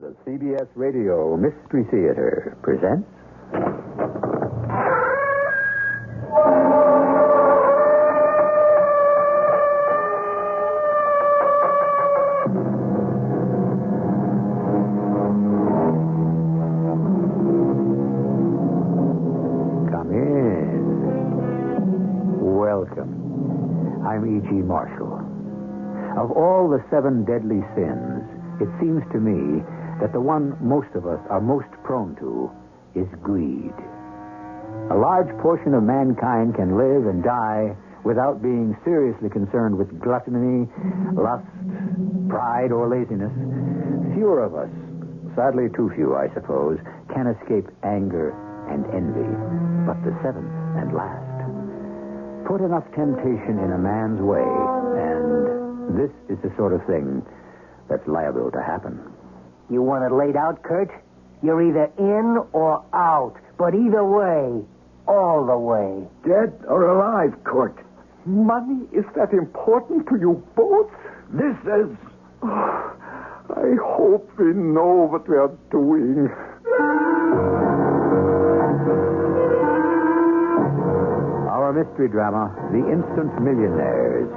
The CBS Radio Mystery Theater presents... Come in. Welcome. I'm E.G. Marshall. Of all the 7 deadly sins, it seems to me that the one most of us are most prone to is greed. A large portion of mankind can live and die without being seriously concerned with gluttony, lust, pride, or laziness. Fewer of us, sadly too few, I suppose, can escape anger and envy. But the 7th and last. Put enough temptation in a man's way, and this is the sort of thing that's liable to happen. You want it laid out, Kurt? You're either in or out. But either way, all the way. Dead or alive, Kurt? Money, is that important to you both? This is... I hope we know what we are doing. Our mystery drama, The Instant Millionaires,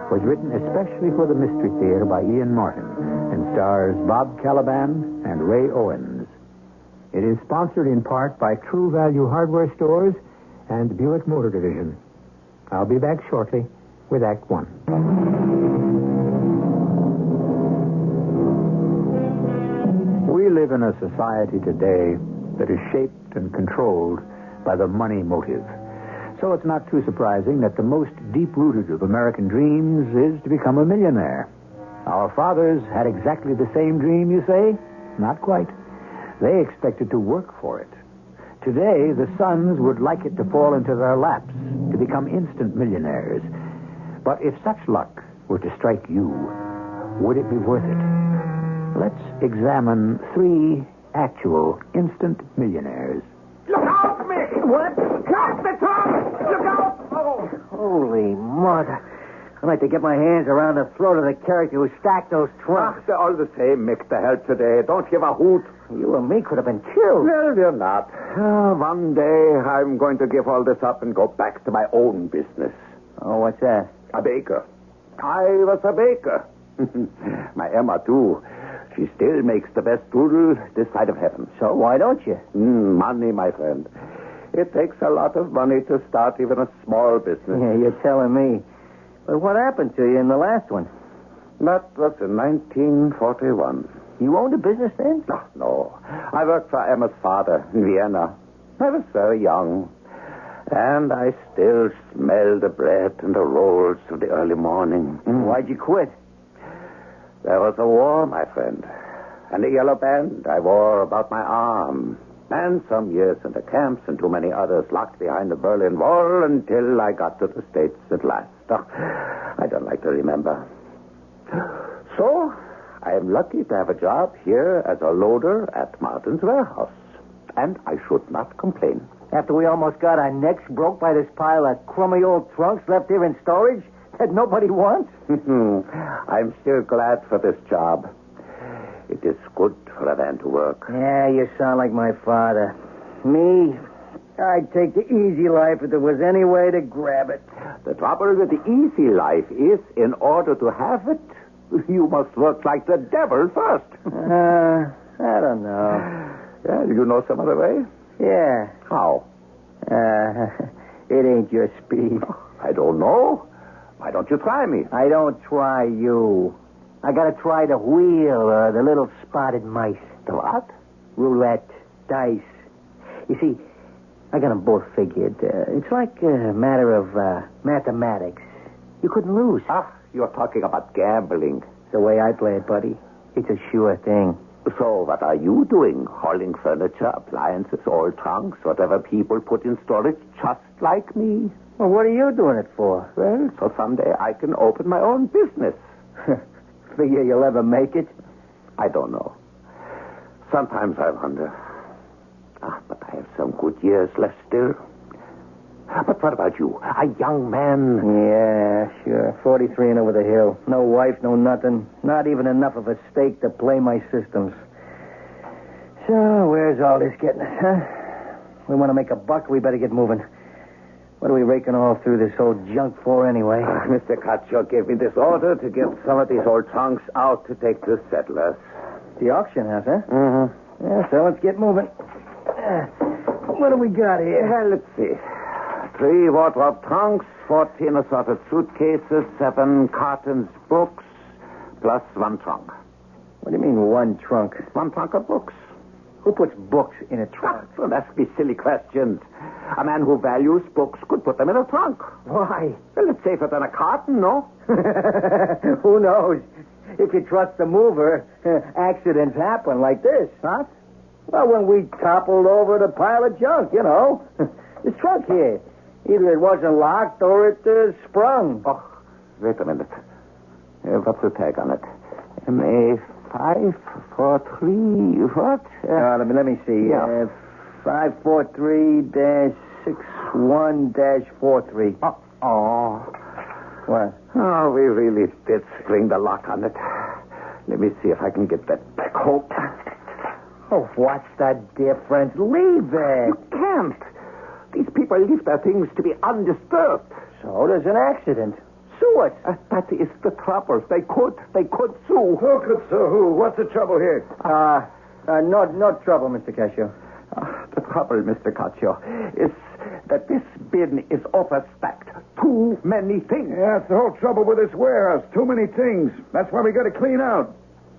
was written especially for the Mystery Theater by Ian Martin and stars Bob Kaliban and Ray Owens. It is sponsored in part by True Value Hardware Stores and Buick Motor Division. I'll be back shortly with Act One. We live in a society today that is shaped and controlled by the money motive. So it's not too surprising that the most deep-rooted of American dreams is to become a millionaire. Our fathers had exactly the same dream, you say? Not quite. They expected to work for it. Today, the sons would like it to fall into their laps, to become instant millionaires. But if such luck were to strike you, would it be worth it? Let's examine 3 actual instant millionaires. Look out, Mick! What? Cut the tongue! Look out! Oh. Holy mother. I'd like to get my hands around the throat of the character who stacked those trunks. They're all the same, Mick, the hell today. Don't give a hoot. You and me could have been killed. Well, you're not. One day, I'm going to give all this up and go back to my own business. Oh, what's that? A baker. I was a baker. My Emma, too. She still makes the best strudel this side of heaven. So why don't you? Money, my friend. It takes a lot of money to start even a small business. Yeah, you're telling me. But what happened to you in the last one? That was in 1941. You owned a business then? Oh, no. I worked for Emma's father in Vienna. I was very young. And I still smell the bread and the rolls of the early morning. Why'd you quit? There was a war, my friend. And the yellow band I wore about my arm. And some years in the camps and too many others locked behind the Berlin Wall until I got to the States at last. Oh, I don't like to remember. So, I am lucky to have a job here as a loader at Martin's warehouse. And I should not complain. After we almost got our necks broke by this pile of crummy old trunks left here in storage that nobody wants? I'm still glad for this job. It is good for a man to work. Yeah, you sound like my father. Me, I'd take the easy life if there was any way to grab it. The trouble with the easy life is, in order to have it, you must work like the devil first. I don't know. Yeah, do you know some other way? Yeah. How? It ain't your speed. I don't know. Why don't you try me? I don't try you. I gotta try the wheel or the little spotted mice. The what? Roulette, dice. You see, I got them both figured. It's like a matter of mathematics. You couldn't lose. You're talking about gambling. The way I play it, buddy, it's a sure thing. So what are you doing? Hauling furniture, appliances, old trunks, whatever people put in storage, just like me? Well, what are you doing it for? Well, so someday I can open my own business. Figure you'll ever make it? I don't know. Sometimes I wonder. But I have some good years left still. But what about you? A young man. Yeah, sure. 43 and over the hill. No wife, no nothing. Not even enough of a stake to play my systems. So, where's all this getting us, huh? We want to make a buck, we better get moving. What are we raking all through this old junk for anyway? Mr. Cutcho gave me this order to get some of these old trunks out to take to settlers. The auction house, huh? Mm-hmm. Yeah, so let's get moving. What do we got here? Well, let's see. 3 wardrobe trunks, 14 assorted suitcases, 7 cartons books, plus 1 trunk. What do you mean, 1 trunk? 1 trunk of books. Who puts books in a trunk? Don't ask me silly questions. A man who values books could put them in a trunk. Why? Well, it's safer than a carton, no? Who knows? If you trust the mover, accidents happen like this. What? Well, when we toppled over the pile of junk, you know. This trunk here. Either it wasn't locked or it sprung. Oh, wait a minute. What's the tag on it? MA543, what? Let me see. Yeah. 543-61-43. Oh. What? Oh, we really did spring the lock on it. Let me see if I can get that back home. Oh, what's the difference? Leave it. You can't. These people leave their things to be undisturbed. So there's an accident. Sue us. That is the trouble. They could sue. Who could sue who? What's the trouble here? No trouble, Mr. Cascio. The trouble, Mr. Caccio, is that this bin is overstacked. Too many things. Yeah, that's the whole trouble with this warehouse. Too many things. That's why we got to clean out.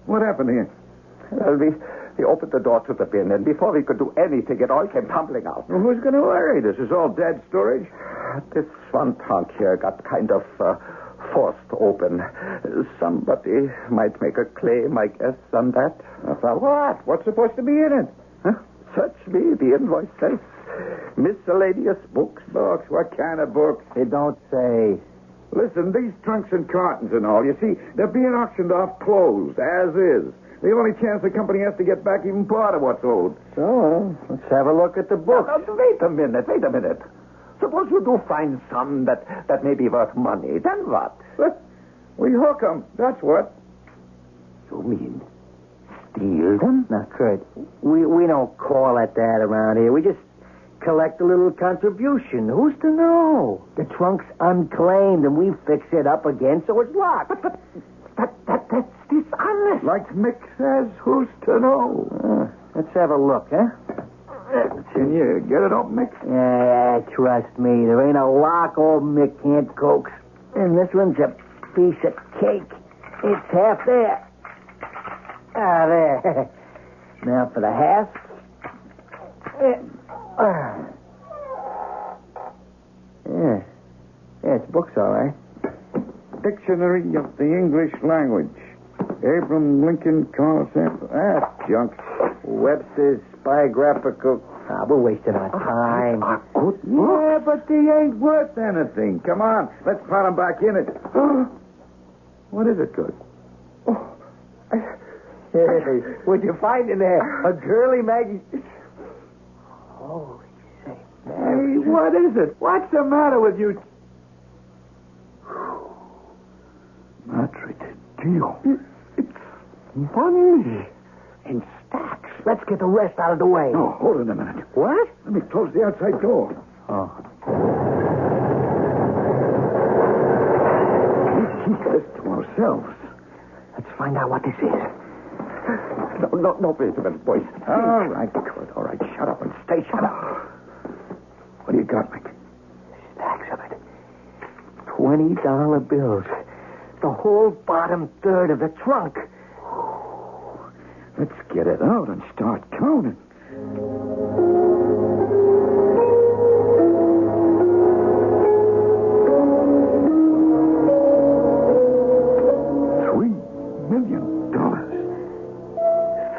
What happened here? Well, we opened the door to the bin, and before we could do anything, it all came tumbling out. Well, who's going to worry? This is all dead storage. This 1 trunk here got kind of forced open. Somebody might make a claim, I guess, on that. For what? What's supposed to be in it? Huh? Search me. The invoice says miscellaneous books. Books? What kind of books? They don't say. Listen, these trunks and cartons and all, you see, they're being auctioned off closed, as is. The only chance the company has to get back even part of what's owed. So, let's have a look at the book. Now, wait a minute. Suppose you do find some that may be worth money. Then what? We hook them. That's what. You mean steal them? Now, Kurt, we don't call it that around here. We just collect a little contribution. Who's to know? The trunk's unclaimed, and we fix it up again so it's locked. But that's dishonest. Like Mick says, who's to know? Let's have a look, huh? Can you get it up, Mick? Yeah, trust me. There ain't a lock old Mick can't coax. And this one's a piece of cake. It's half there. There. Now for the half. Yeah, it's books, all right. Dictionary of the English Language. Abraham Lincoln Carl Sample. That's junk. Webster's biographical. We're wasting our time. Good Yeah, but they ain't worth anything. Come on, let's put them back in it. What is it, Good? Hey, what'd you find in there? A girly Maggie. Holy say, Hey, what is it? What's the matter with you? Madre de Dio. It's money. in stacks. Let's get the rest out of the way. No, hold on a minute. What? Let me close the outside door. Oh. We keep this to ourselves. Let's find out what this is. No, wait a minute, boys. All right, Kurt. All right, shut up and stay shut up. What do you got, Mick? Stacks of it. $20 bills. The whole bottom third of the trunk. Let's get it out and start counting. $3 million.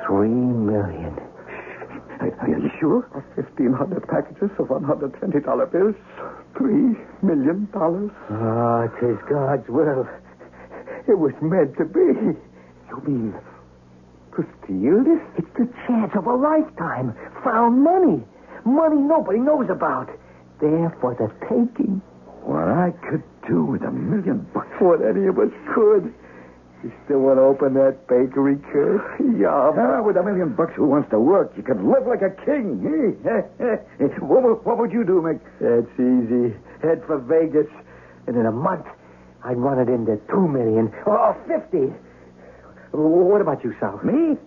$3 million. Are you sure? 1,500 packages of $120 bills. $3 million. Ah, 'tis God's will. It was meant to be. You mean to steal this? It's the chance of a lifetime. Found money. Money nobody knows about. There for the taking. What I could do with $1 million. What any of us could. You still want to open that bakery, Kurt? Yeah. With $1 million, who wants to work? You could live like a king. What would you do, Mick? That's easy. Head for Vegas. And in a month, I'd run it into $2 million or 50. What about you, Sal? Me?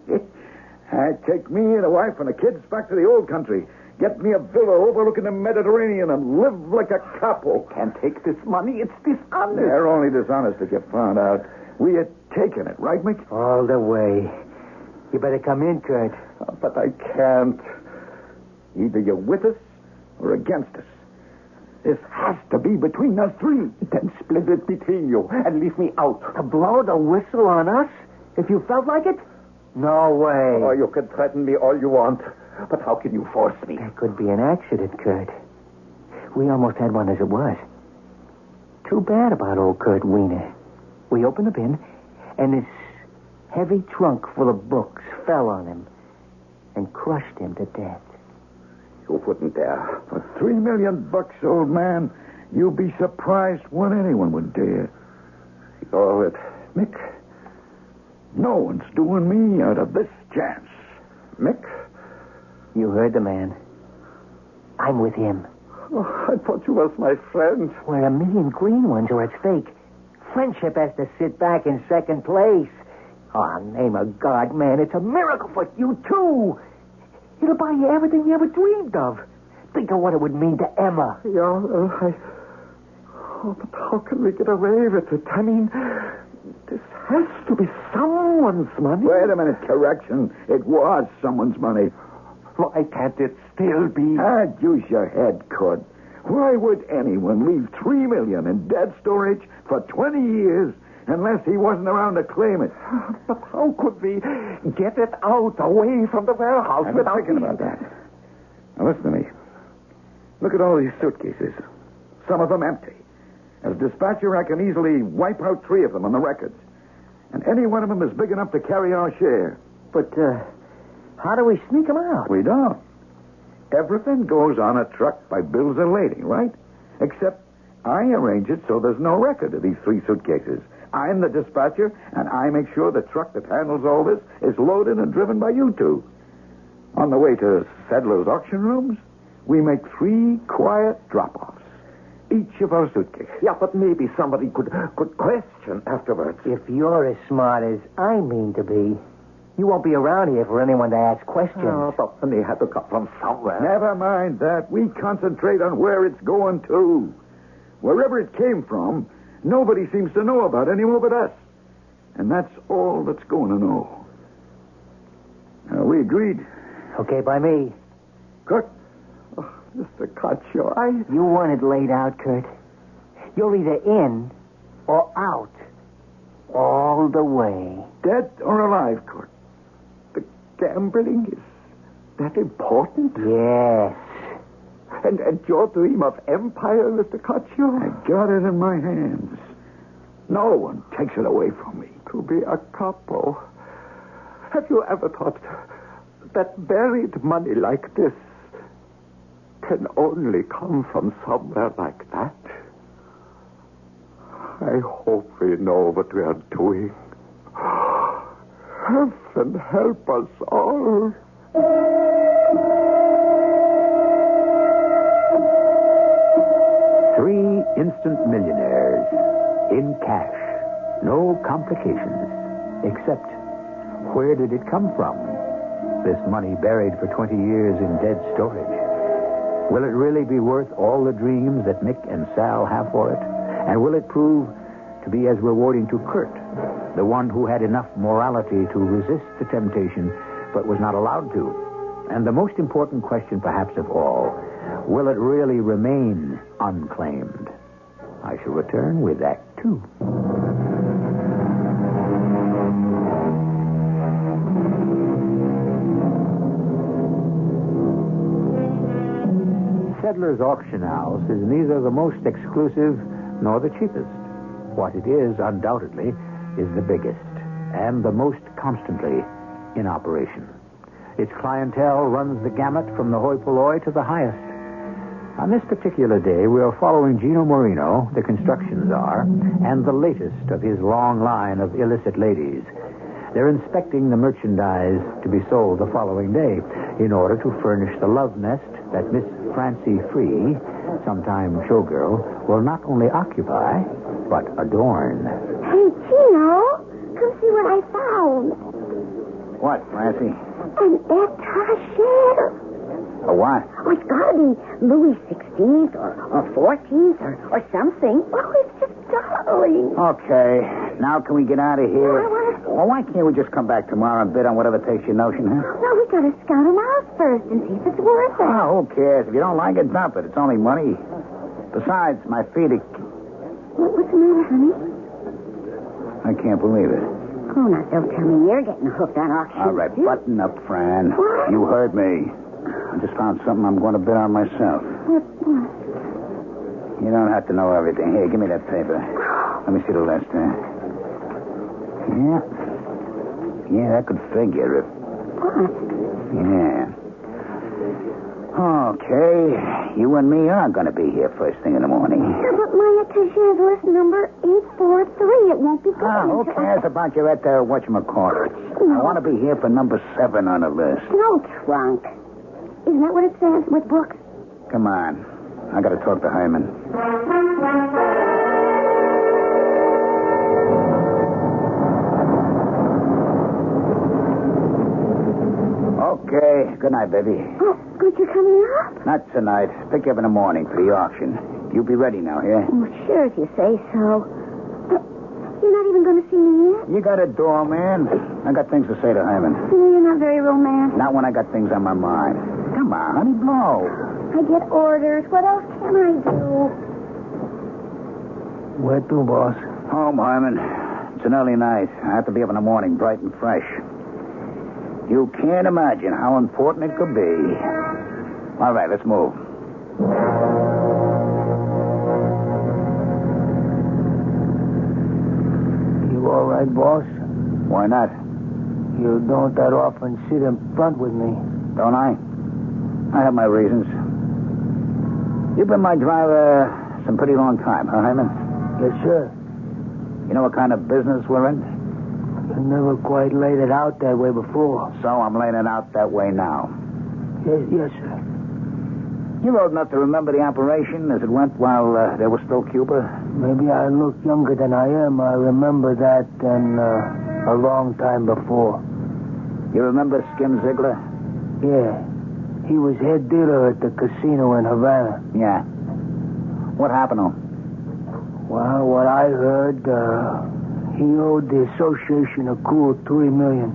I'd take me and a wife and the kids back to the old country. Get me a villa overlooking the Mediterranean and live like a couple. Can't take this money. It's dishonest. They're only dishonest if you found out. We had taken it, right, Mick? All the way. You better come in, Kurt. But I can't. Either you're with us or against us. This has to be between us three. Then split it between you and leave me out. To blow the whistle on us? If you felt like it? No way. Oh, you can threaten me all you want. But how can you force me? That could be an accident, Kurt. We almost had one as it was. Too bad about old Kurt Wiener. We opened the bin, and this heavy trunk full of books fell on him and crushed him to death. You wouldn't dare. For $3 million, old man, you'd be surprised what anyone would dare. Go it, Mick, no one's doing me out of this chance. Mick? You heard the man. I'm with him. Oh, I thought you was my friend. We're $1 million green ones, or it's fake. Friendship has to sit back in second place. Oh, name of God, man, it's a miracle for you, too. It'll buy you everything you ever dreamed of. Think of what it would mean to Emma. Yeah, but how can we get away with it? I mean, this has to be someone's money. Wait a minute, correction. It was someone's money. Why can't it still be? Use your head, Kurt. Why would anyone leave $3 million in dead storage for 20 years unless he wasn't around to claim it? But how could we get it out away from the warehouse I've been without thinking about that. Now listen to me. Look at all these suitcases. Some of them empty. As dispatcher, I can easily wipe out 3 of them on the records. And any one of them is big enough to carry our share. But, how do we sneak them out? We don't. Everything goes on a truck by bills of lading, right? Except I arrange it so there's no record of these 3 suitcases. I'm the dispatcher, and I make sure the truck that handles all this is loaded and driven by you 2. On the way to Sedler's auction rooms, we make 3 quiet drop-offs. Each of our suitcases. Yeah, but maybe somebody could question afterwards. If you're as smart as I mean to be, you won't be around here for anyone to ask questions. Oh, but money had to come from somewhere. Never mind that. We concentrate on where it's going to. Wherever it came from, nobody seems to know about anymore but us. And that's all that's going to know. We agreed. Okay, by me. Kurt? Oh, Mr. Caccio, You want it laid out, Kurt. You're either in or out. All the way. Dead or alive, Kurt? The gambling is that important? Yes. And your dream of empire, Mr. Caccio? I got it in my hands. No one takes it away from me. To be a capo. Have you ever thought that buried money like this can only come from somewhere like that? I hope we know what we are doing. Heaven help us all. 3 instant millionaires in cash. No complications. Except, where did it come from? This money buried for 20 years in dead storage. Will it really be worth all the dreams that Mick and Sal have for it? And will it prove to be as rewarding to Kurt, the one who had enough morality to resist the temptation but was not allowed to? And the most important question, perhaps of all, will it really remain unclaimed? I shall return with Act 2. Sedler's Auction House is neither the most exclusive nor the cheapest. What it is, undoubtedly, is the biggest and the most constantly in operation. Its clientele runs the gamut from the hoi polloi to the highest. On this particular day, we are following Gino Marino, the construction czar, and the latest of his long line of illicit ladies. They're inspecting the merchandise to be sold the following day in order to furnish the love nest that Miss Francie Free, sometime showgirl, will not only occupy, but adorn. Hey, Gino, come see what I found. What, Francie? An étagère. A what? Oh, it's got to be Louis XVI or 14th or something. Oh, it's just darling. Okay. Now can we get out of here? No, I wanna- Well, why can't we just come back tomorrow and bid on whatever takes your notion, huh? No, we got to scout them out first and see if it's worth it. Oh, who cares? If you don't like it, dump it. It's only money. Besides, my feet are... What's the matter, honey? I can't believe it. Oh, now don't tell me you're getting hooked on auction. All right, button up, Fran. What? You heard me. I just found something I'm going to bid on myself. What? You don't have to know everything. Here, give me that paper. Let me see the list, Yeah. Yeah, that could figure it. What? Yeah. Okay. You and me are going to be here first thing in the morning. Yeah, but my étagère is list number 843. It won't be good. Who cares about your whatchamacallit? I want to be here for number 7 on the list. No trunk. Isn't that what it says with books? Come on. I got to talk to Hyman. Okay. Good night, baby. Oh, aren't you coming up? Not tonight. Pick you up in the morning for the auction. You be ready now, yeah? Oh, sure, if you say so. You're not even going to see me yet? You got a door, man. I got things to say to Hyman. You're not very romantic. Not when I got things on my mind. Come on, honey, blow. I get orders. What else can I do? Where to, boss? Home, Hyman. It's an early night. I have to be up in the morning, bright and fresh. You can't imagine how important it could be. All right, let's move. You all right, boss? Why not? You don't that often sit in front with me. Don't I? I have my reasons. You've been my driver some pretty long time, huh, Hyman? Yes, sir. You know what kind of business we're in? You never quite laid it out that way before. So I'm laying it out that way now. Yes, sir. You're old enough to remember the operation as it went while there was still Cuba? Maybe I look younger than I am. I remember that than a long time before. You remember Skim Ziegler? Yeah. He was head dealer at the casino in Havana. Yeah. What happened to him? Well, what I heard, he owed the association a cool $3 million.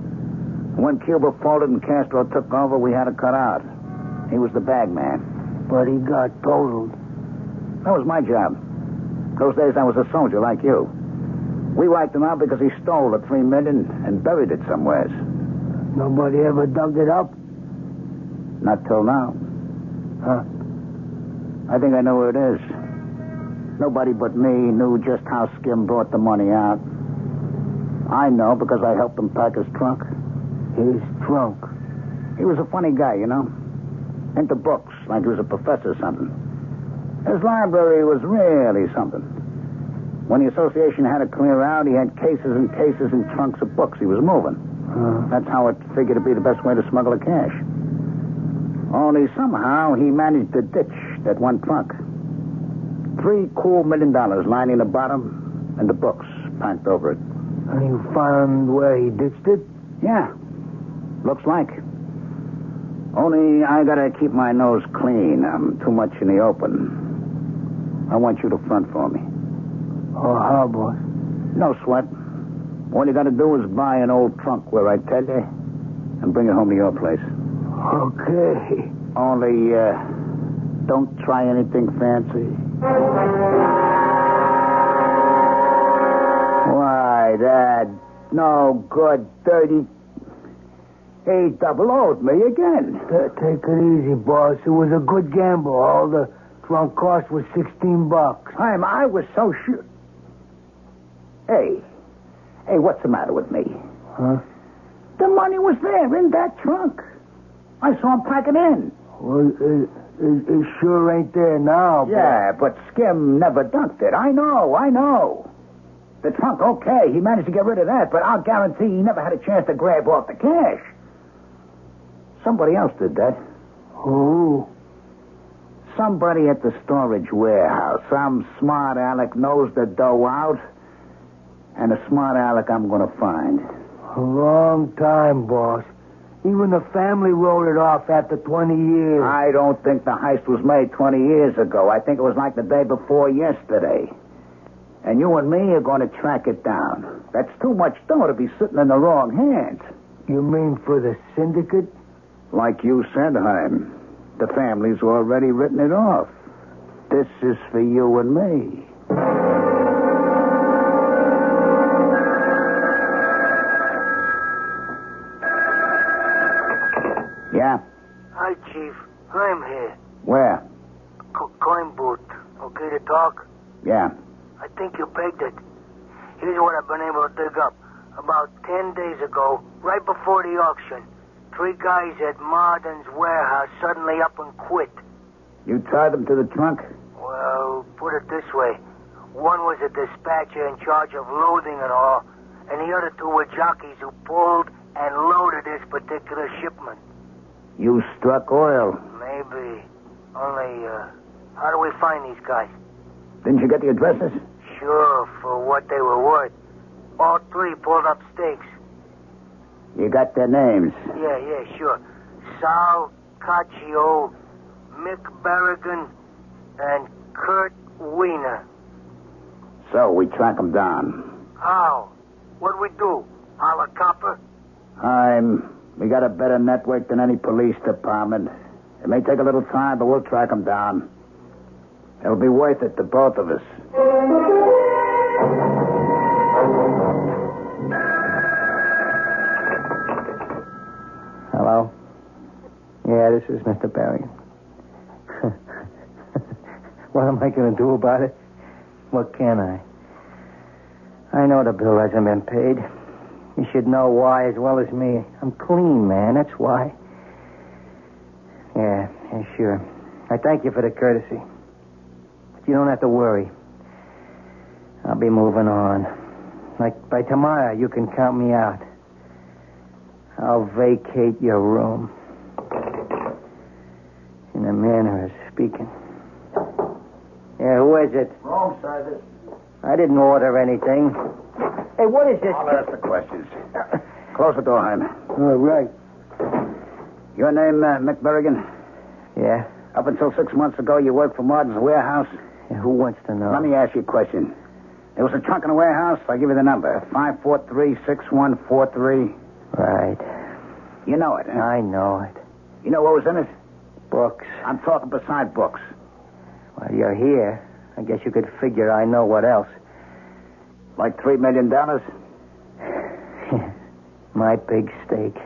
When Cuba folded and Castro took over, we had to cut out. He was the bag man. But he got totaled. That was my job. Those days I was a soldier like you. We wiped him out because he stole the $3 million and buried it somewhere. Nobody ever dug it up? Not till now. Huh? I think I know where it is. Nobody but me knew just how Skim brought the money out. I know because I helped him pack his trunk. His trunk? He was a funny guy, you know. Into books, like he was a professor or something. His library was really something. When the association had to clear out, he had cases and cases and trunks of books he was moving. That's how it figured to be the best way to smuggle the cash. Only somehow he managed to ditch that one trunk. $3 cool million lining the bottom and the books packed over it. And you found where he ditched it? Yeah. Looks like. Only I gotta keep my nose clean. I'm too much in the open. I want you to front for me. Oh, how, boss? No sweat. All you gotta do is buy an old trunk where I tell you and bring it home to your place. Okay. Only, don't try anything fancy. Why, that no good, dirty... He double-owed me again. Take it easy, boss. It was a good gamble. All the trunk cost was $16. I was so sure... Hey, what's the matter with me? Huh? The money was there in that trunk. I saw him pack it in. Well, It sure ain't there now, Yeah, but Skim never dunked it. I know. The trunk, okay, he managed to get rid of that, but I'll guarantee he never had a chance to grab off the cash. Somebody else did that. Who? Somebody at the storage warehouse. Some smart aleck knows the dough out, and a smart aleck I'm going to find. A long time, boss. Even the family wrote it off after 20 years. I don't think the heist was made 20 years ago. I think it was like the day before yesterday. And you and me are going to track it down. That's too much dough to be sitting in the wrong hands. You mean for the syndicate? Like you said, Heim, the family's already written it off. This is for you and me. Yeah? Hi, Chief. I'm here. Where? Coin booth. Okay to talk? Yeah. I think you pegged it. Here's what I've been able to dig up. About 10 days ago, right before the auction, 3 guys at Marden's warehouse suddenly up and quit. You tied them to the trunk? Well, put it this way. One was a dispatcher in charge of loading and all, and the other 2 were jockeys who pulled and loaded this particular shipment. You struck oil. Maybe. Only, how do we find these guys? Didn't you get the addresses? Sure, for what they were worth. All 3 pulled up stakes. You got their names. Yeah, sure. Sal Caccio, Mick Berrigan, and Kurt Wiener. So we track them down. How? What'd we do? A la copper? We got a better network than any police department. It may take a little time, but we'll track them down. It'll be worth it to both of us. Hello? Yeah, this is Mr. Berrigan. What am I going to do about it? What can I? I know the bill hasn't been paid. You should know why as well as me. I'm clean, man. That's why. Yeah, sure. I thank you for the courtesy. But you don't have to worry. I'll be moving on. Like by tomorrow, you can count me out. I'll vacate your room. In a manner of speaking. Yeah, who is it? Room service. I didn't order anything. Hey, what is this? I'll ask the questions. Close the door, Heim. All right. Your name, Mick Berrigan? Yeah? Up until 6 months ago, you worked for Martin's warehouse? Yeah, who wants to know? Let me ask you a question. There was a trunk in the warehouse. I'll give you the number. 543-6143. Right. You know it, huh? I know it. You know what was in it? Books. I'm talking beside books. Well, you're here. I guess you could figure I know what else. Like $3 million? My big stake.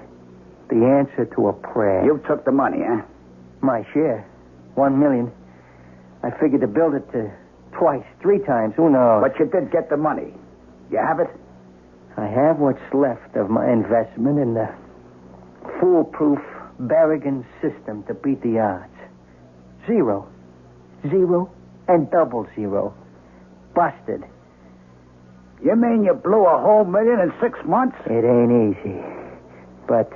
The answer to a prayer. You took the money, huh? My share. $1 million. I figured to build it to twice, 3 times. Who knows? But you did get the money. You have it? I have what's left of my investment in the foolproof Berrigan system to beat the odds. 0. 0 and double 0. Busted. You mean you blew a whole $1 million in 6 months? It ain't easy. But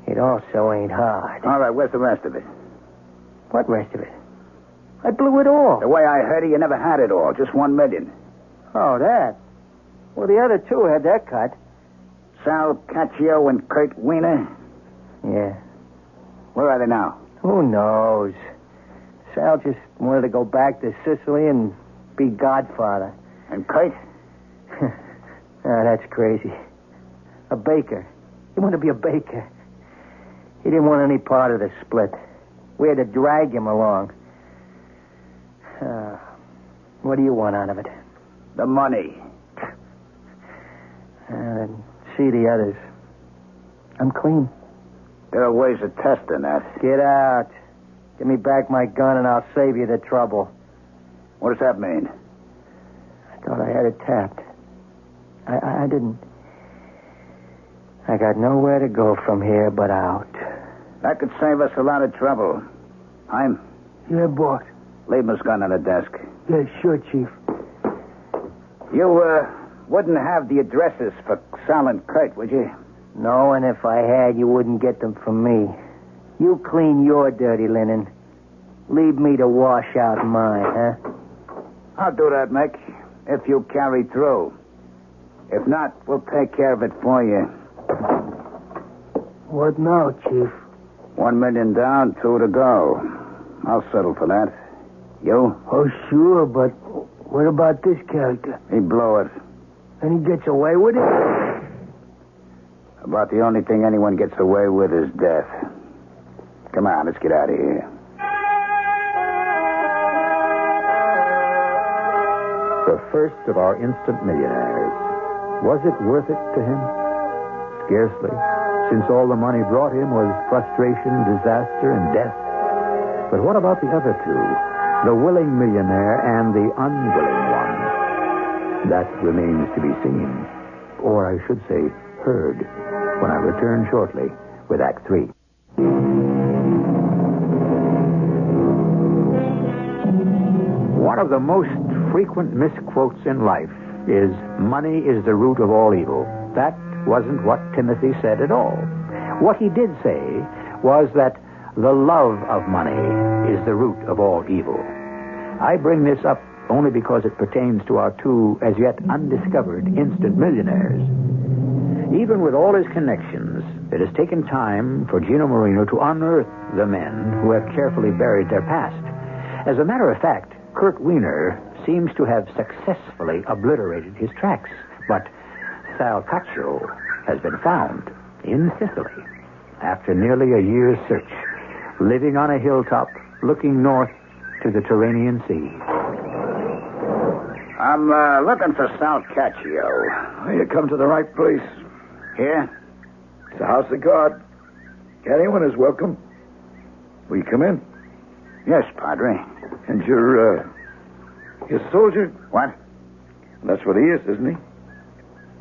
it also ain't hard. All right, where's the rest of it? What rest of it? I blew it all. The way I heard it, you never had it all. Just $1 million. Oh, that? Well, the other 2 had their cut. Sal Caccio and Kurt Wiener? Yeah. Where are they now? Who knows? Sal just wanted to go back to Sicily and be godfather. And Kurt? That's crazy. A baker. He wanted to be a baker. He didn't want any part of the split. We had to drag him along. What do you want out of it? The money. Then see the others. I'm clean. There are ways of testing that. Get out. Give me back my gun and I'll save you the trouble. What does that mean? I thought I had it tapped. I didn't. I got nowhere to go from here but out. That could save us a lot of trouble. I'm... Yeah, boss. Leave his gun on the desk. Yeah, sure, Chief. You, wouldn't have the addresses for Sal and Kurt, would you? No, and if I had, you wouldn't get them from me. You clean your dirty linen. Leave me to wash out mine, huh? I'll do that, Mick, if you carry through. If not, we'll take care of it for you. What now, Chief? $1 million down, 2 to go. I'll settle for that. You? Oh, sure, but what about this character? He blew it. And he gets away with it? About the only thing anyone gets away with is death. Come on, let's get out of here. The first of our instant millionaires. Was it worth it to him? Scarcely, since all the money brought him was frustration, disaster, and death. But what about the other two? The willing millionaire and the unwilling one? That remains to be seen. Or I should say, heard, when I return shortly with Act 3. One of the most frequent misquotes in life is, money is the root of all evil. That wasn't what Timothy said at all. What he did say was that the love of money is the root of all evil. I bring this up only because it pertains to our two as yet undiscovered instant millionaires. Even with all his connections, it has taken time for Gino Marino to unearth the men who have carefully buried their past. As a matter of fact, Kurt Wiener seems to have successfully obliterated his tracks. But Sal Caccio has been found in Sicily after nearly a year's search, living on a hilltop looking north to the Tyrrhenian Sea. I'm looking for Sal Caccio. You come to the right place. Here? It's the house of God. Anyone is welcome. Will you come in? Yes, Padre. And you're soldier? What? That's what he is, isn't he?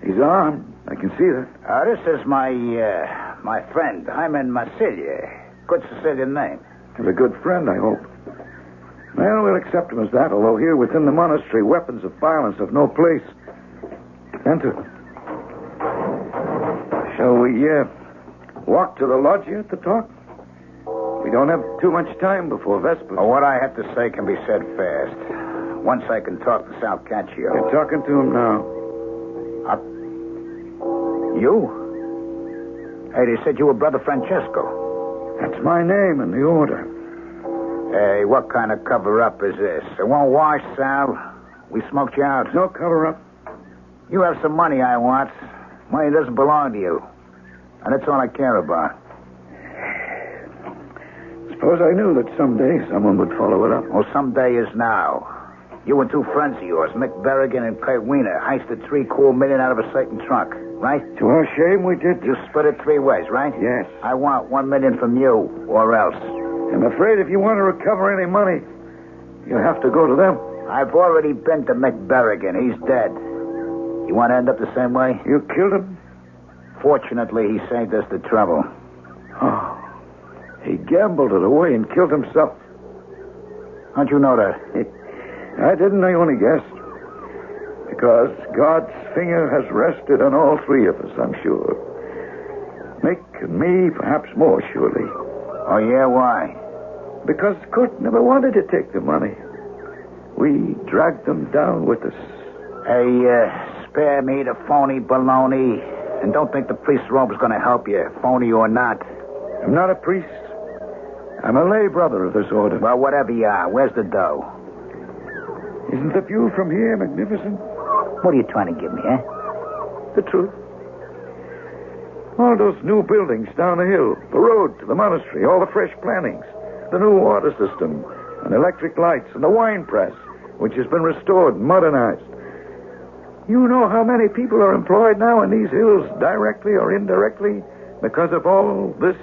He's armed. I can see that. This is my friend, Jaime Marsilia. Good Sicilian name. He's a good friend, I hope. Well, we'll accept him as that, although here within the monastery, weapons of violence have no place. Enter. Shall we walk to the loggia to talk? We don't have too much time before Vespers. What I have to say can be said fast. Once I can talk to Sal Caccio. You're talking to him now. You? Hey, they said you were Brother Francesco. That's my name in the order. Hey, what kind of cover-up is this? It won't wash, Sal. We smoked you out. No cover-up. You have some money I want. Money doesn't belong to you. And that's all I care about. Suppose I knew that someday someone would follow it up. Well, someday is now. You and two friends of yours, Mick Berrigan and Kurt Wiener, heisted $3 cool million out of a certain truck, right? To our shame, we did. You split it 3 ways, right? Yes. I want $1 million from you, or else. I'm afraid if you want to recover any money, you'll have to go to them. I've already been to Mick Berrigan. He's dead. You want to end up the same way? You killed him? Fortunately, he saved us the trouble. Oh. He gambled it away and killed himself. How'd you know that? I didn't. I only guessed. Because God's finger has rested on all 3 of us, I'm sure. Mick and me, perhaps more surely. Oh, yeah? Why? Because Kurt never wanted to take the money. We dragged them down with us. Hey, spare me the phony baloney. And don't think the priest's robe is going to help you, phony or not. I'm not a priest. I'm a lay brother of this order. Well, whatever you are, where's the dough? Isn't the view from here magnificent? What are you trying to give me, eh? The truth. All those new buildings down the hill, the road to the monastery, all the fresh plantings, the new water system, and electric lights, and the wine press, which has been restored and modernized. You know how many people are employed now in these hills, directly or indirectly, because of all this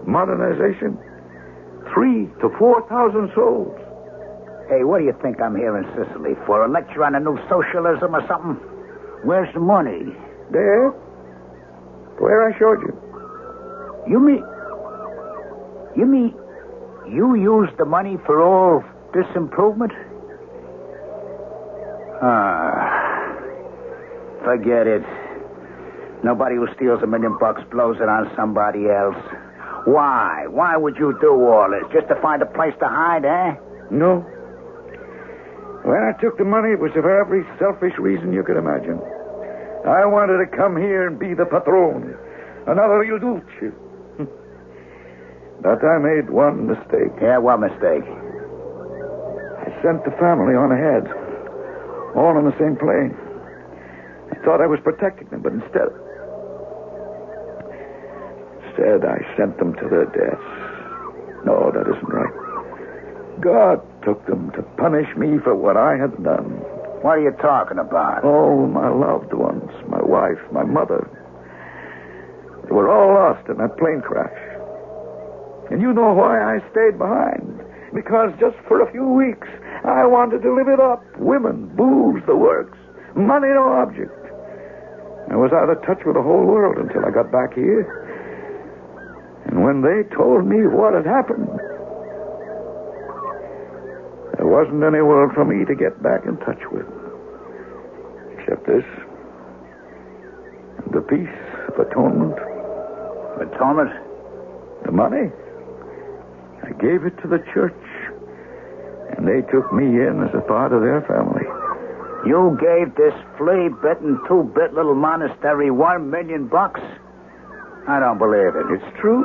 modernization? 3,000 to 4,000 souls. Hey, what do you think I'm here in Sicily for? A lecture on the new socialism or something? Where's the money? There. Where I showed you. You You used the money for all this improvement? Forget it. Nobody who steals $1 million blows it on somebody else. Why? Why would you do all this? Just to find a place to hide, eh? No. When I took the money, it was for every selfish reason you could imagine. I wanted to come here and be the patron. Another Il Dulce. But I made one mistake. Yeah, what mistake? I sent the family on ahead. All on the same plane. I thought I was protecting them, but instead I sent them to their deaths. No, that isn't right. God took them to punish me for what I had done. What are you talking about? All my loved ones, my wife, my mother. They were all lost in that plane crash. And you know why I stayed behind. Because just for a few weeks, I wanted to live it up. Women, booze, the works. Money no object. I was out of touch with the whole world until I got back here. And when they told me what had happened, there wasn't any world for me to get back in touch with. Except this. The peace of atonement. Atonement? The money. I gave it to the church. And they took me in as a part of their family. You gave this flea-bitten, two-bit little monastery $1 million? I don't believe it. It's true.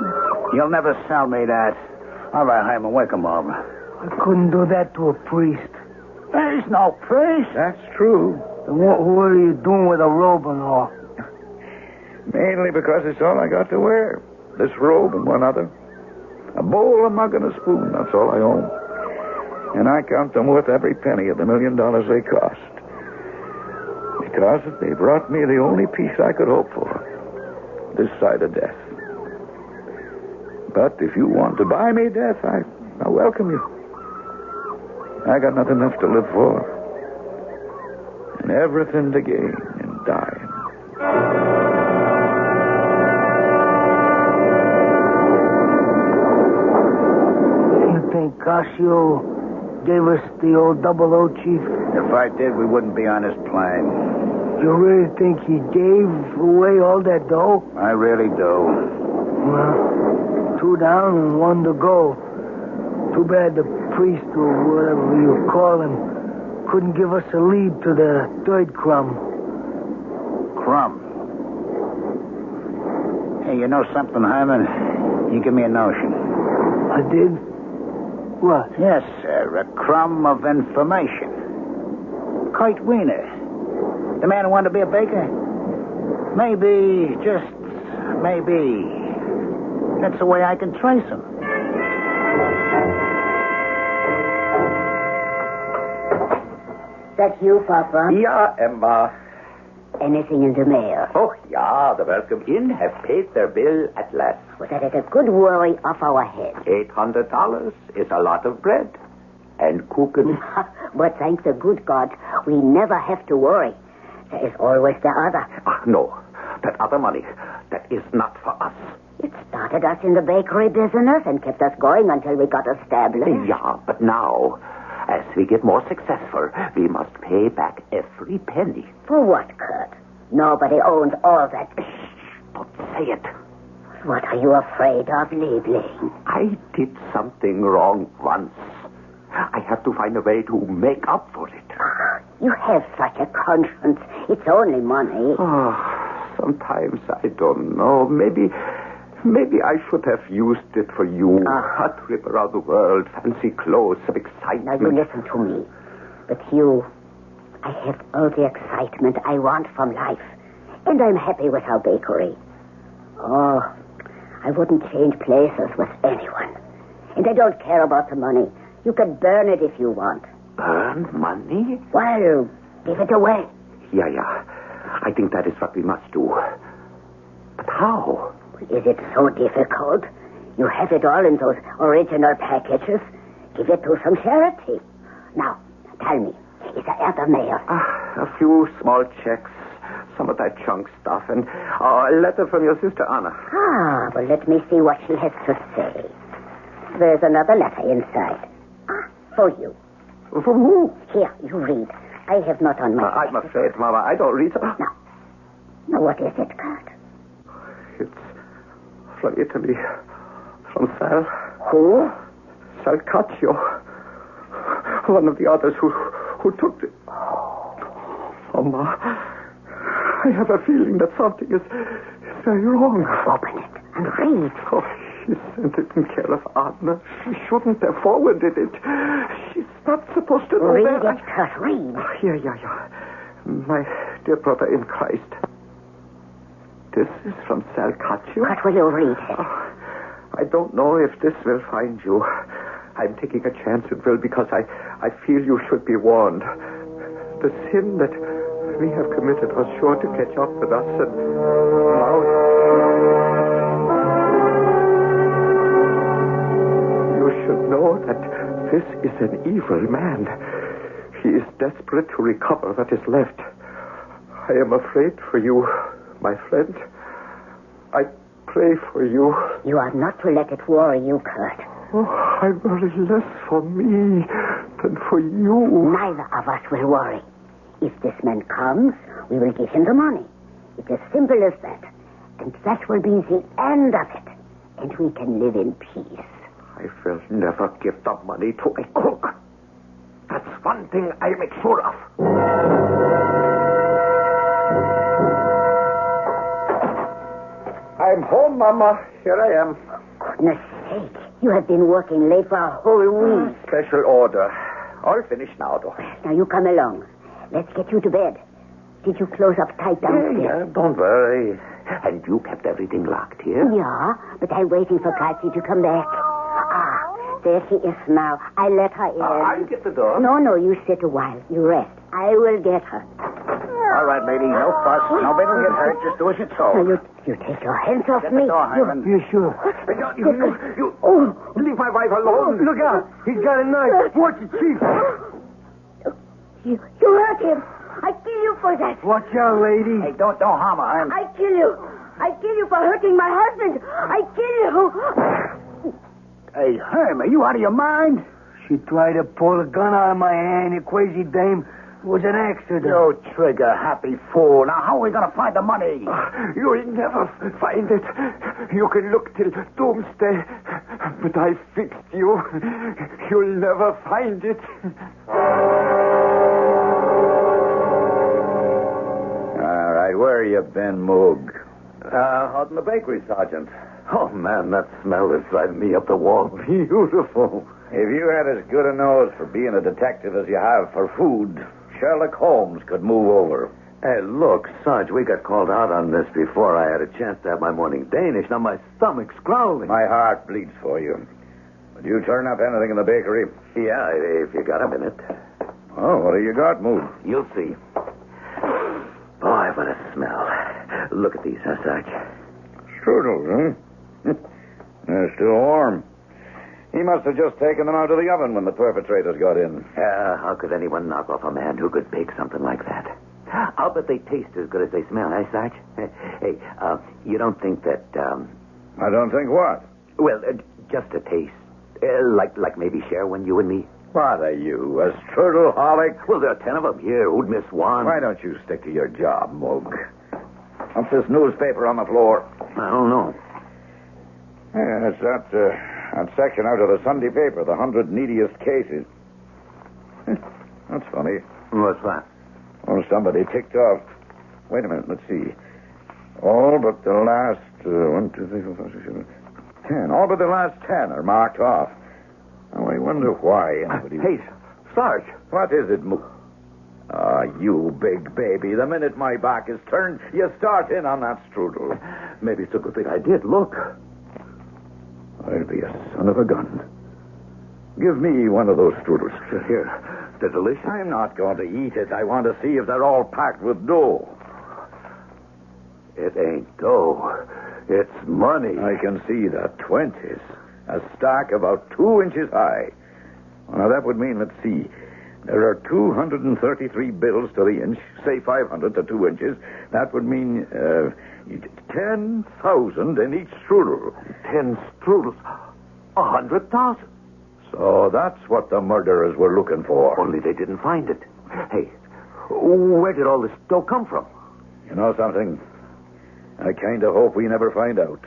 You'll never sell me that. All right, Hyman, wake him over. I couldn't do that to a priest. There's no priest. That's true. Then what are you doing with a robe and all? Mainly because it's all I got to wear. This robe and one other. A bowl, a mug, and a spoon. That's all I own. And I count them worth every penny of the $1 million they cost. Because they brought me the only peace I could hope for. This side of death. But if you want to buy me death, I welcome you. I got nothing left to live for. And everything to gain in dying. You think Casio gave us the old 00, Chief? If I did, we wouldn't be on this plane. You really think he gave away all that dough? I really do. Well, 2 down and 1 to go. Too bad the priest, or whatever you call him, couldn't give us a lead to the third crumb. Crumb? Hey, you know something, Hyman? You give me a notion. I did? What? Yes, sir. A crumb of information. Kurt Wiener. The man who wanted to be a baker? Maybe, just maybe. That's the way I can trace him. That you, Papa? Yeah, Emma. Anything in the mail? Oh, yeah, the Welcome Inn have paid their bill at last. Well, that is a good worry off our heads. $800 is a lot of bread. And cooking. But thank the good God, we never have to worry. There is always the other. No, that other money, that is not for us. It started us in the bakery business and kept us going until we got established. Yeah, but now, as we get more successful, we must pay back every penny. For what, Kurt? Nobody owns all that. Shh, don't say it. What are you afraid of, Liebling? I did something wrong once. I have to find a way to make up for it. You have such a conscience. It's only money. Sometimes I don't know. Maybe I should have used it for you. A trip around the world, fancy clothes, some excitement. Now, you listen to me. But I have all the excitement I want from life. And I'm happy with our bakery. Oh, I wouldn't change places with anyone. And I don't care about the money. You can burn it if you want. Burn money? Well, give it away. Yeah. I think that is what we must do. But how? Is it so difficult? You have it all in those original packages. Give it to some charity. Now, tell me, is there other mail? A few small checks, some of that junk stuff, and a letter from your sister Anna. Well, let me see what she has to say. There's another letter inside. For you. For who? Here, you read. I have not on my... I'm afraid, Mama, I don't read... Now, what is it, Kurt? It's from Italy. From Sal. Who? Sal Caccio. One of the others who took the... Oh, Ma, I have a feeling that something is very wrong. Open it and read. Oh, she sent it in care of Adna. She shouldn't have forwarded it. She's not supposed to know Read that. it, Kurt, read. Yeah. My dear brother in Christ. This is from Sal Caccio. What will you read? I don't know if this will find you. I'm taking a chance it will because I feel you should be warned. The sin that we have committed was sure to catch up with us, and now... You should know that this is an evil man. He is desperate to recover what is left. I am afraid for you, my friend. I pray for you. You are not to let it worry you, Kurt. Oh, I worry less for me than for you. Neither of us will worry. If this man comes, we will give him the money. It's as simple as that. And that will be the end of it. And we can live in peace. I will never give the money to a crook. That's one thing I make sure of. I'm home, Mama. Here I am. Goodness sake. You have been working late for a whole week. Special order. All finished now, though. Now you come along. Let's get you to bed. Did you close up tight downstairs? Yeah, don't worry. And you kept everything locked here? Yeah, but I'm waiting for Kathy to come back. There she is now. I let her in. I'll get the door. No, you sit a while. You rest. I will get her. All right, lady, no fuss. Nobody will get hurt. Just do as you're told. Now, you take your hands off Get me. the door, Hyman. You sure? You leave my wife alone. Look out. He's got a knife. Watch it, Chief. You hurt him. I kill you for that. Watch out, lady. Hey, don't harm her. I kill you. I kill you for hurting my husband. I kill you. Hey, Herm, are you out of your mind? She tried to pull a gun out of my hand, you crazy dame. It was an accident. You trigger-happy fool. Now, how are we going to find the money? You'll never find it. You can look till doomsday. But I fixed you. You'll never find it. All right, where you been, Moog? Out in the bakery, Sergeant. Oh, man, that smell is driving me up the wall. Beautiful. If you had as good a nose for being a detective as you have for food, Sherlock Holmes could move over. Hey, look, Sarge, we got called out on this before I had a chance to have my morning Danish. Now my stomach's growling. My heart bleeds for you. Would you turn up anything in the bakery? Yeah, if you got a minute. Oh, what have you got, Moog? You'll see. Boy, what a smell. Look at these, huh, Sarge? Strudels, huh? They're still warm. He must have just taken them out of the oven when the perpetrators got in. How could anyone knock off a man who could bake something like that? I'll bet they taste as good as they smell, eh, Sarge? Hey, you don't think that, I don't think what? Well, just a taste. Like maybe share one, you and me? What are you, a strudel-holic? Well, there are 10 of them here. Who'd miss one? Why don't you stick to your job, Moog? What's this newspaper on the floor? I don't know. Yeah, it's that section out of the Sunday paper, the 100 neediest cases. That's funny. What's that? Oh, somebody ticked off. Wait a minute, let's see. All but the last 1, 2, 3, 4, 5, 6, 7, 10. All but the last 10 are marked off. Oh, I wonder why anybody... Hey, Sarge. What is it, Moog? You big baby. The minute my back is turned, you start in on that strudel. Maybe it's a good thing I did. Look. I'll be a son of a gun. Give me one of those strudels. Here. They're delicious. I'm not going to eat it. I want to see if they're all packed with dough. It ain't dough. It's money. I can see the 20s. A stack about 2 inches high. Now, that would mean, let's see, there are 233 bills to the inch, say 500 to 2 inches. That would mean 10,000 in each strudel. 10 strudels. $100,000. So that's what the murderers were looking for. Only they didn't find it. Hey, where did all this dough come from? You know something? I kind of hope we never find out.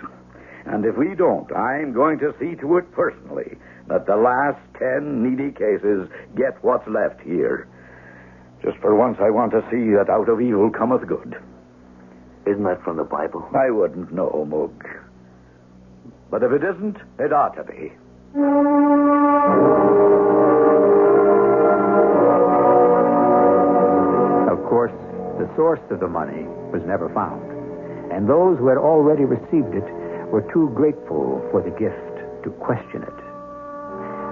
And if we don't, I'm going to see to it personally that the last 10 needy cases get what's left here. Just for once, I want to see that out of evil cometh good. Isn't that from the Bible? I wouldn't know, Moog. But if it isn't, it ought to be. Of course, the source of the money was never found, and those who had already received it were too grateful for the gift to question it.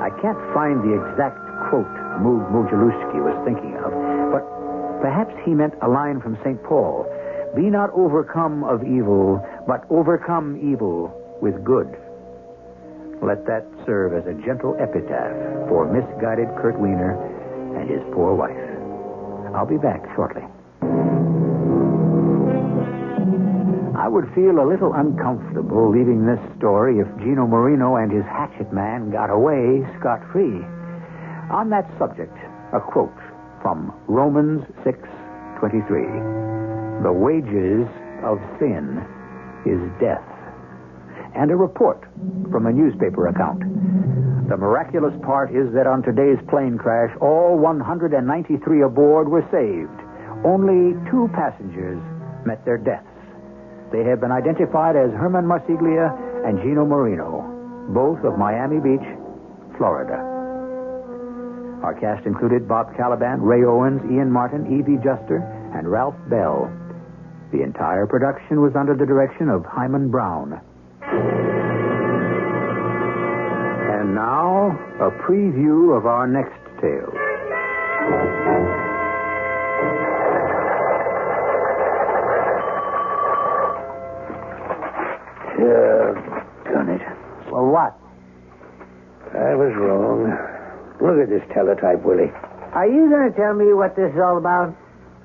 I can't find the exact quote Mujaluski was thinking of, but perhaps he meant a line from St. Paul. Be not overcome of evil, but overcome evil with good. Let that serve as a gentle epitaph for misguided Kurt Wiener and his poor wife. I'll be back shortly. I would feel a little uncomfortable leaving this story if Gino Marino and his hatchet man got away scot-free. On that subject, a quote from Romans 6:23. The wages of sin is death. And a report from a newspaper account. The miraculous part is that on today's plane crash, all 193 aboard were saved. Only 2 passengers met their deaths. They have been identified as Herman Marsiglia and Gino Marino, both of Miami Beach, Florida. Our cast included Bob Kaliban, Ray Owens, Ian Martin, Evie Juster, and Ralph Bell. The entire production was under the direction of Hyman Brown. And now, a preview of our next tale. Done it. Well, what? I was wrong. Look at this teletype, Willie. Are you going to tell me what this is all about?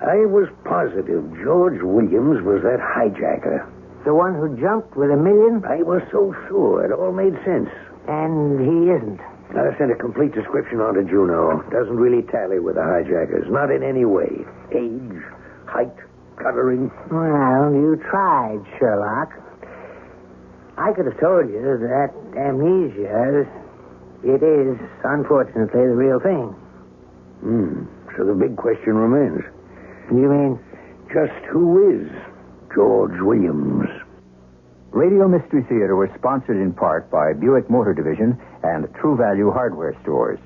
I was positive George Williams was that hijacker. The one who jumped with $1 million? I was so sure. It all made sense. And he isn't. I sent a complete description on to Juno. Doesn't really tally with the hijackers. Not in any way. Age, height, coloring. Well, you tried, Sherlock. I could have told you that amnesia, it is, unfortunately, the real thing. So the big question remains. You mean? Just who is George Williams? Radio Mystery Theater was sponsored in part by Buick Motor Division and True Value Hardware Stores.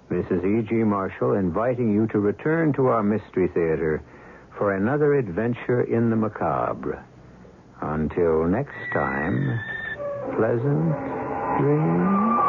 This is E.G. Marshall inviting you to return to our Mystery Theater for another adventure in the macabre. Until next time, pleasant dreams.